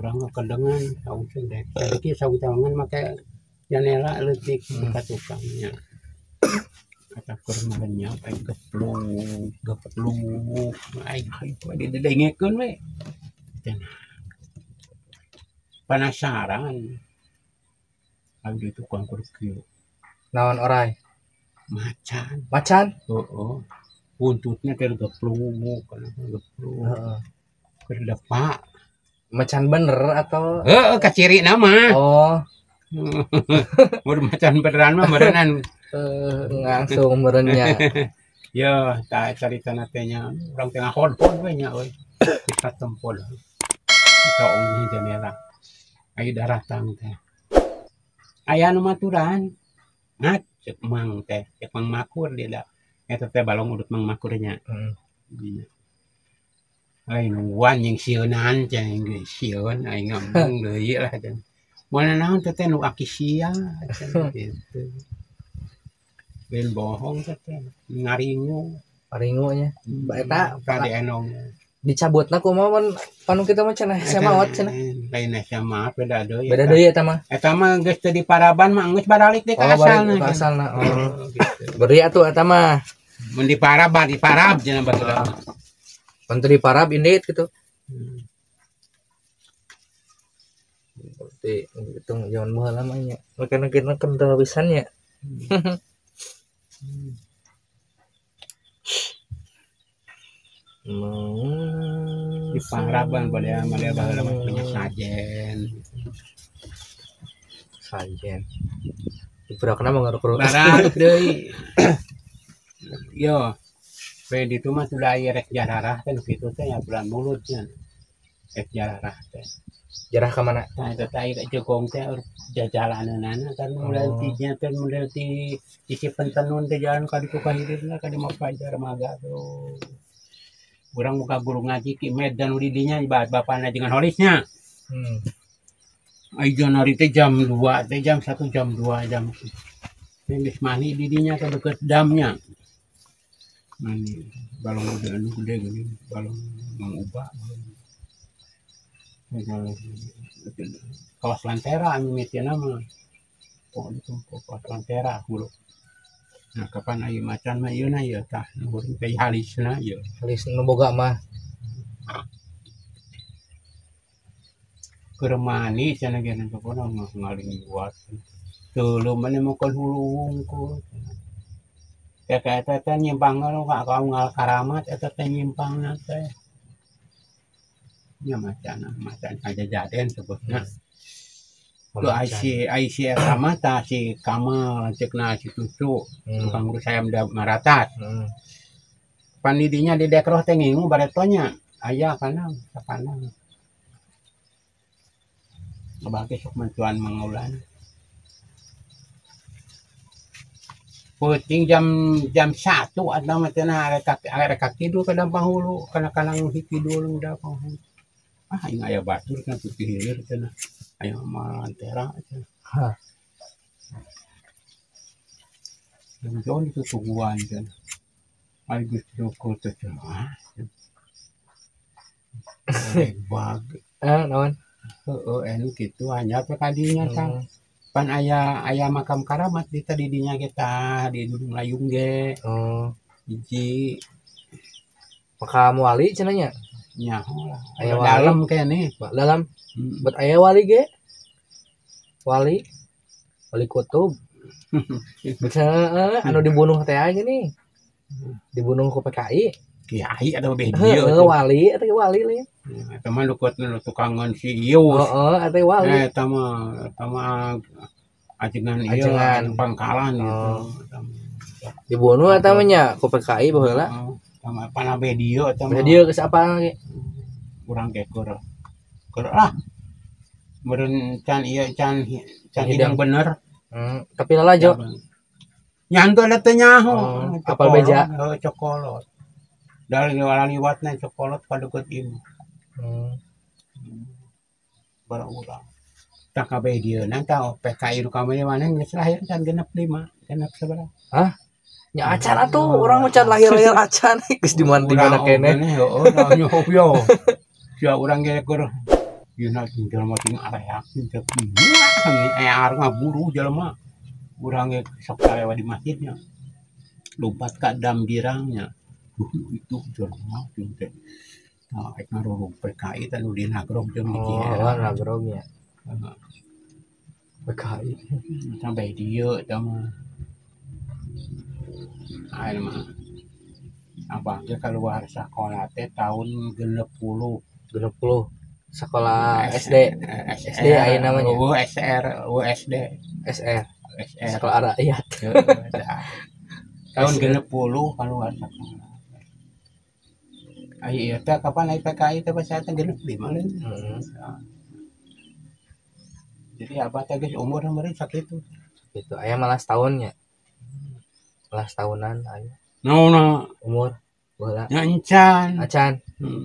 kurang kedengan saung sendek iki saung tawangan make janela leutik ka tukangnya kata kurangnya pae geplung ai didengekeun we penasaran abdi tukang kurkieu naon orai macan heeh buntutnya kayak geplung kana geplung heeh keur depak macan bener atau kaciri nama oh udah macan beneran mah beneran langsung merenya ya tak cerita natenya orang tengah hon we nya euy kita tempol saungnya janela aya daratang teh aya nu maturan ngat cek mang teh cek mang makur dia da eta teh balong udut mang makurnya lain wan yang sieunan ceng geus sieun aing ngomong deui lah cenah mana naon teh nu aki sia gitu ben bohong teh ngaringu nya eta tadi enong dicabutna kumaha panu kita mah cenah samawat cenah lain sama beda deui eta mah geus teu diparaban mah geus balik deui ka asalna ka asalna beri atuh eta mah mun diparab cenah baheula mun teu diparab indit gitu berarti hitung zaman baheula mah nya makana kita kental pisan nya di paraban pada amalia baheula mah punya sajen diberakna mah ngaruk barat deui yo pe ditu mah sudah aya rek jararah teh kitu teh ya bulan mulut nya rek jararah teh jarah ka mana nah eta teh aya jogong teh jajalaneunana kan mulai tinya teh model ti isi pentenun teh jalan ka ditu ka hideupna ka di Mapajar Maga tuh urang muka guru ngaji ki Medan udidinya bapana jeung holisnya ayeuna hari teh jam 2 teh jam 1 jam 2 jam geus mani didinya teh deukeut damnya mani balong udah anu gede gini balong mangubah kawas lantera anu mitieuna mah pokoknya itu kawas lantera hulu nah kapan aya macan mah ieu na ieu tah nuhun teh halisna ieu halis nu boga mah keur mani cenah geus pokona ngaling buat teu mane mokon hulu wungkul kayak eta teh nyimpang nu ka kaungal karamat eta teh nyimpangna teh nya macan aja jaden sebutna lu IC eta mah tah si Kamal ceukna si Cucu tukang urus ayam maratat pan didinya di dekroh teh ngingu baretonya aya kana sakana ngabage sok mantuan mangaulan puting jam 1 ada mah cenah are kaki dulu kadang panghulu kana hikidul udah panghulu aing aya batur kan putih hilir cenah aya mantera cenah Jangan itu tungguan kan. Ay gusto ko to cenah. Bag. Naon? Anu kitu hanya kadinya tah. Pan aya makam karamat di didinya kita di Gunung Layung ge. Hiji makam wali cenah nya. Nya aya dalam kene. Dalam. Bet aya wali ge. Wali kutub. Bisa anu dibunuh teh aja nih. Dibunuh ku PKI. Kiai ada bedio. Wali eta wali le. Eta mah lukutna tukangan si Ius. Eta wali. Eta mah ajengan ieu pangkalan gitu. Dibunuh eta mah nya ku PKI baheula. Sama pana bedio eta mah. Bedio geus apa ge? Urang ge keur ah. Meureun can ieu can hidang bener. Tapi lalajo. Nyantu ada teh nyaho. Apal beja? Cokolot. Dari liwatna cokolot ka deukeut ieu. Barang urang. Tak kabeh dieuna tah PKI nu kamari maneh geus lahir can 65, genep sabaraha? Hah? Nya acan atuh urang mah can lahir-lahir acan geus di mana kene. Heuh, nya yo. Sia urang ge keur Yeuna jelema ting areakeun teh muah arep ngaburu jelema urang ge sok salewa di masjidnya lompat ka dam girangnya itu jelema teh ek ngarurung PKI teh nu di Nagrog jeung di Ciherang Nagrognya PKI sampai dieu eta mah aya mah abah ge kaluar sakola teh tahun 60 sekolah SD aya namanya USD sekolah rakyat tahun 60 keluar sekolah ieu teh kapan aya PKI teh pas teh 65 leuh jadi abah teh geus umur meureun sakitu gitu aya malas tahunnya malas tahunan aya naonna umur baheula nya encan acan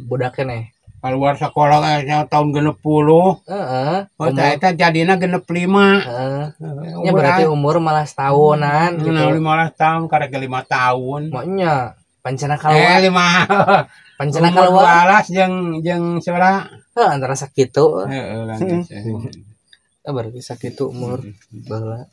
budak keneh keluar sekolah tahun 60 heeh eta jadina 65 nya berarti umur malas tahunan gitu 15 tahun karek 5 tahun maknya pancena kaluar 5 pancena kaluar 12 jeung saudara antara sakitu heeh berarti sakitu umur baheula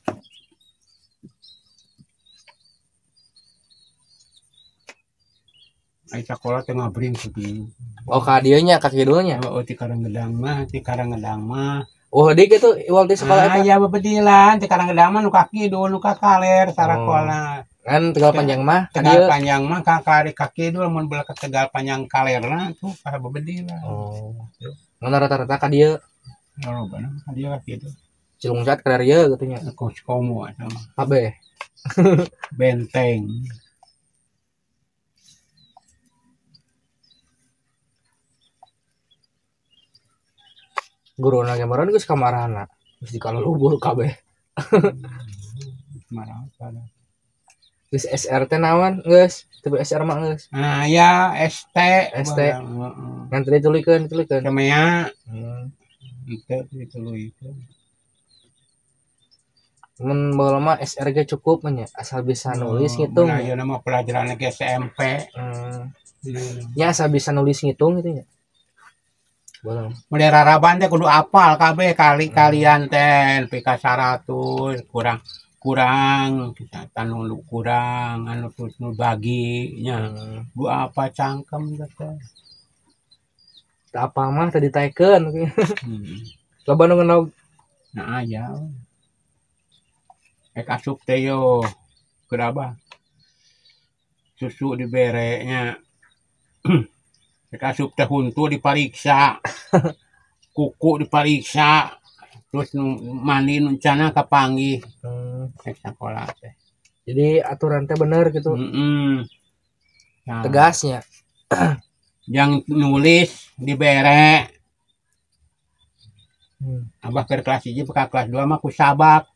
ai sekolah teh ngabring ku dieu ka dieu nya ka kidulnya ti Karanggedang mah oh di gitu iwal di sekolah eta aya babedilan ti Karanggedang mah nu ka kidul nu ka kaler sarakola kan Tegal Panjang mah Tegal Panjang mah ka kidul mun beula ka Tegal Panjang kalerna tuh ka babedilan mun rata-rata ka dieu lobana ka dieu ka kitu Cilungcat ka dieu gitu nya komo eta mah kabeh benteng guru nage meureun geus kamarana geus dikalulubur kabeh marah sana geus SR teh naon geus teu SR mah geus ya ST ngan teh ditulikeun kemea itu ditulikeun mun baheula mah SR ge cukup nya asal bisa nulis ngitung ayeuna mah pelajaran ke SMP nya asal bisa nulis ngitung gitu nya bolong mulai raraban teh kudu apal kabeh kali-kalian teh pika 100 kurang anu kurang anu terus nu bagi nya dua apa cangkem teh apa mah tadi taikeun loba nu ngenog nah aya ek asup teh yo gerabah susu dibere nya ek asup teh huntu dipariksa kuku dipariksa terus mandi nuncana kapanggih ek sakola teh jadi aturan teh bener gitu nah, tegasnya yang nulis dibere abah ke kelas 1 ke kelas 2 mah ku sabak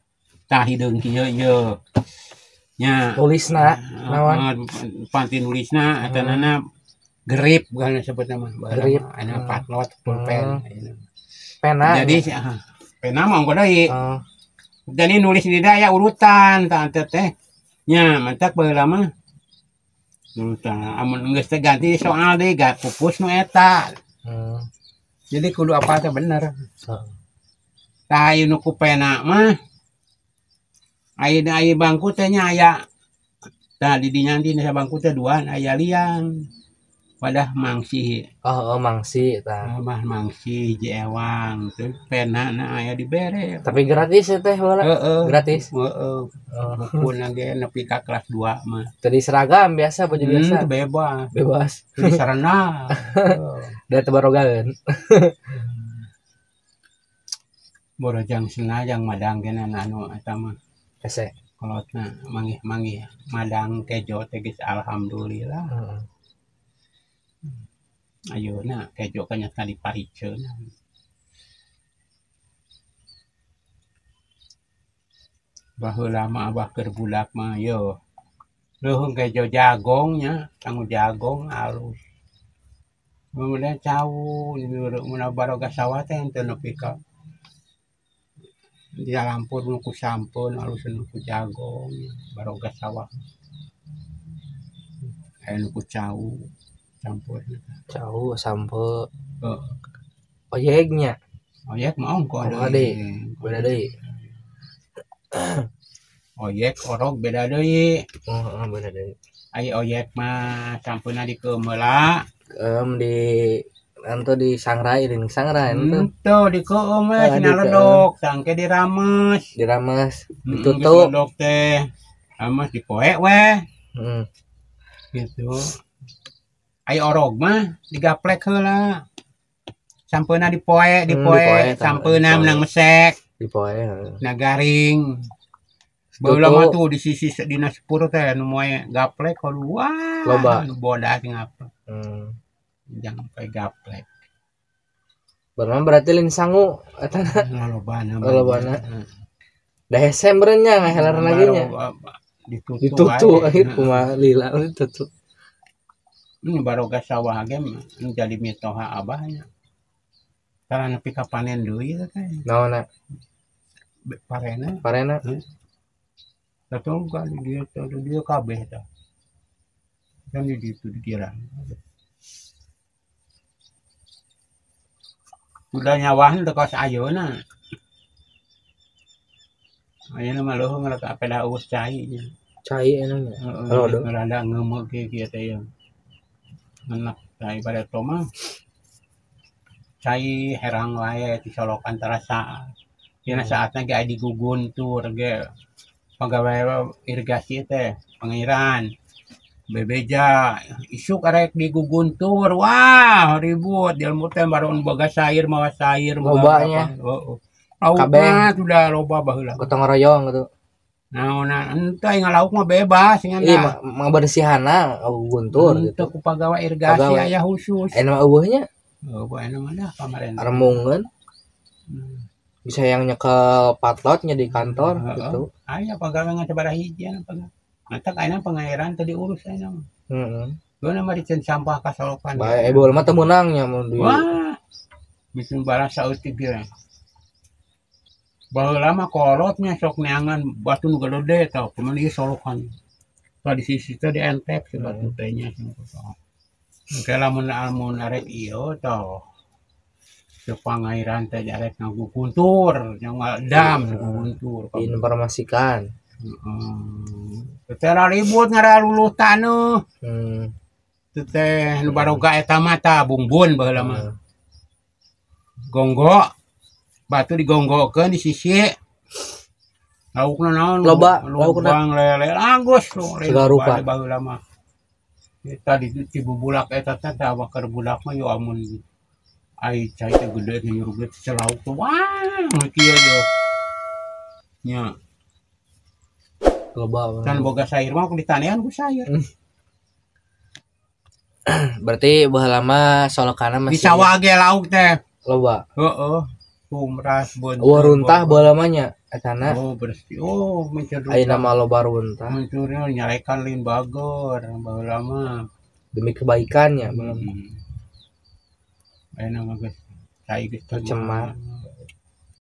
tah hideung kieu ieu nya nulisna naon panti nulisna atanana grip bukan sebutna mah grip aya patlot pulpen pena jadi pena mah engko deui jadi nulis di daya urutan tah teh nya mantak baheula mah amun geus teh ganti soal deui ga pupus nu eta jadi kudu apa teh bener tah ieu nu ku pena mah aya bangku teh nya aya tah di dinya di bangku teh duaan aya liang wadah mangsi mangsi tah mah mangsi hiji ewang terus pena na aya dibere tapi gratis teh heula gratis buku ge nepi ka kelas 2 mah tadi seragam biasa baju biasa bebas di sarana da teu barogaeun borojang senajang madang ge anu eta mah hese kolotna manggih madang kejo teh geus alhamdulillah ayeuna kejo kanyata diparikeun baheula mah abah keur budak mah yo leuheung kejo jagongnya kanggo jagong alus kemudian cau mun baroga sawah teh henteu nepi ka di lampur nu ku sampun alus nu ku jagong baroga sawah aya nu ku cau campur cau sampe oyegnya Oyek mah ongko Oh, ade. Beda deui. Oyek orok beda deui. Oh, beda deui. Ai oyek mah campeuna di keumela. Di anto di sangrai ente Ento di keum we di sinaledok, sangke dirames. dirames, Geus ditutup. ledok teh. Rames dipoe we. Heeh. Gitu. Ai orog mah digaplek heula. Sampeuna dipoe Dipoe, sampeuna dipoe. menang mesek. Dipoe. Na garing. Baheula mah tuh di sisi dina sepur teh nu moe gaplek wah Loba. bodas ngapa. Hmm. Jangan sampai gaplek. Berarti lin sangu etana. Lolobana. Lolobana. Da Desembernya ngahelar lagi nya. Ditutup akhir kumaha lila ditutup. Ini baroga sawah ge menjadi mitoha abahnya. Karena nepi ka panen deui teh. Naonna? Parena. Datang kali dia kabeh tah. Kan di ditu dikira. Udah nyawahan teu kos ayeuna. Ayeuna mah leuweung ngarek apeda us cai nya. Cai enaknya. Heeh. Rada ngeumeuh kieu teh ya. Enak cai pada mah. Cai herang wae disolokan terasa. Dina saatna ge aya diguguntur ge. Pagawe irigasi teh pengairan bebeja isuk arek diguguntur wah ribut di ilmu teh baru boga sair mawa sair lobanya laukna sudah loba baheula gotong royong gitu naonna ente ing lauk mah bebas ngan iya mah bersihana guntur gitu ku pagawe irigasi aya khusus aya eueuhnya eueuh aya mah dah pamarentah remungeun bisa yang nyekel patlotnya di kantor gitu. Aya pagawe ngacabara hiji pagawe. Matak ayeuna pengairan teu diurus ayeuna mah. Heeh. Geuna mah dicen sampah ka solokan. Bae bae mah teu meunangnya mun di. Wah. Bikin barang saeutik ge. Baheula mah kolotnya sok neangan batu nu gede tah, cuman ieu solokan. Tah di sisi teh dientep si batu teh nya. Engke lamun arek ieu tah pangairan teh arek ngaguguntur yang dam ngaguguntur informasikan teh ribut ngara luluh tanu teh nu baroga eta mah tah bungbun baheula mah gonggo batu digonggokeun di sisi laukna naon loba laukna lele anggus segala rupa baheula mah eta di bubulak eta teh bakar budak mah yo amun ai cai teh gede nih ruget celauk tuh wah kieu yo nya loba kan boga sair mah ditanean ku sair berarti baheula mah solokana masih di sawah ge lauk teh loba heeh tumras beun runtah baheula mah nya etana bersih mencuri ayeuna mah loba runtah mencuri nyarekan lin bagor baheula mah demi kebaikannya ayeuna mah geus cai geus cemar